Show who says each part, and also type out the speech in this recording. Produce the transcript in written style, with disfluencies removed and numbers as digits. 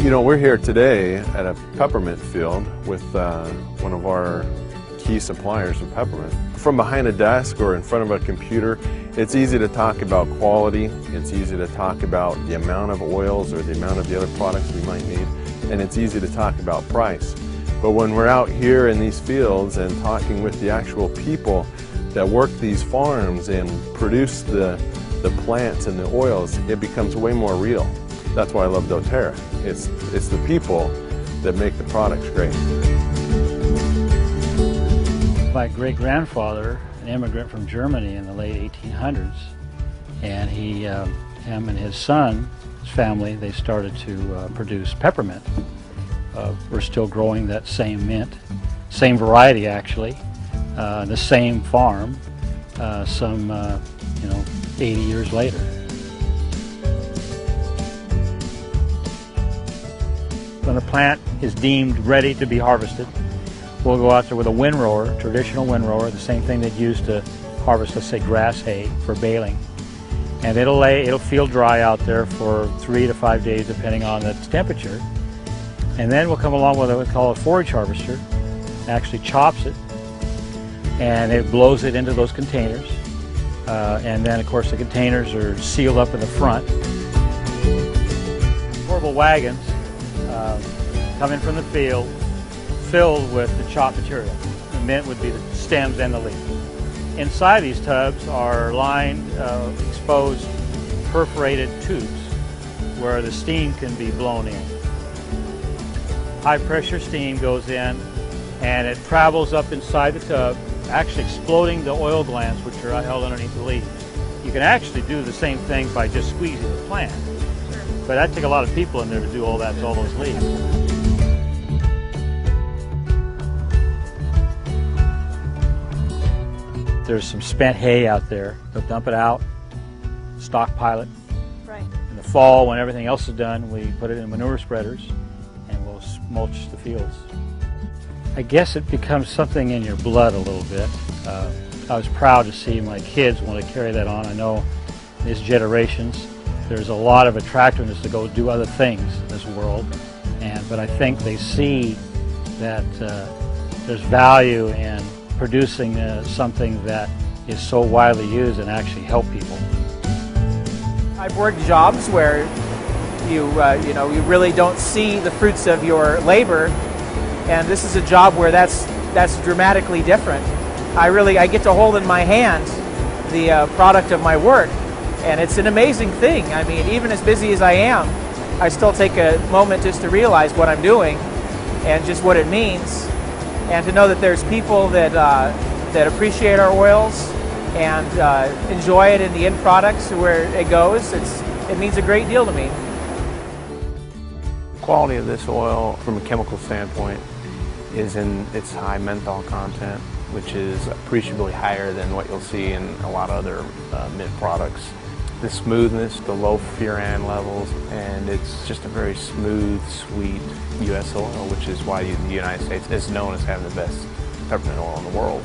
Speaker 1: You know, we're here today at a peppermint field with one of our key suppliers of peppermint. From behind a desk or in front of a computer, it's easy to talk about quality, it's easy to talk about the amount of oils or the amount of the other products we might need, and it's easy to talk about price. But when we're out here in these fields and talking with the actual people that work these farms and produce the plants and the oils, it becomes way more real. That's why I love doTERRA. It's the people that make the products great.
Speaker 2: My great-grandfather, an immigrant from Germany in the late 1800s, and him and his son, his family, they started to produce peppermint. We're still growing that same mint, same variety actually, the same farm, some 80 years later. When the plant is deemed ready to be harvested, we'll go out there with a windrower, traditional windrower, the same thing that used to harvest, let's say, grass hay for baling. And it'll field dry out there for 3 to 5 days depending on its temperature. And then we'll come along with what we call a forage harvester, actually chops it, and it blows it into those containers. And then, of course, the containers are sealed up in the front. Portable wagons come in from the field filled with the chopped material. The mint would be the stems and the leaves. Inside these tubs are lined, exposed, perforated tubes where the steam can be blown in. High pressure steam goes in and it travels up inside the tub, actually exploding the oil glands which are held underneath the leaves. You can actually do the same thing by just squeezing the plant, but that'd take a lot of people in there to do all that to all those leaves. There's some spent hay out there. They'll dump it out, stockpile it.
Speaker 3: Right.
Speaker 2: In the fall, when everything else is done, we put it in manure spreaders and we'll mulch the fields. I guess it becomes something in your blood a little bit. I was proud to see my kids want to carry that on. I know these generations, there's a lot of attractiveness to go do other things in this world, but I think they see that there's value in producing something that is so widely used and actually help people.
Speaker 3: I've worked jobs where you really don't see the fruits of your labor, and this is a job where that's dramatically different. I get to hold in my hand the product of my work, and it's an amazing thing. I mean, even as busy as I am, I still take a moment just to realize what I'm doing and just what it means, and to know that there's people that appreciate our oils and enjoy it in the end products where it goes. It means a great deal to me.
Speaker 4: The quality of this oil from a chemical standpoint is in its high menthol content, which is appreciably higher than what you'll see in a lot of other mint products. The smoothness, the low furan levels, and it's just a very smooth, sweet U.S. oil, which is why the United States is known as having the best peppermint oil in the world.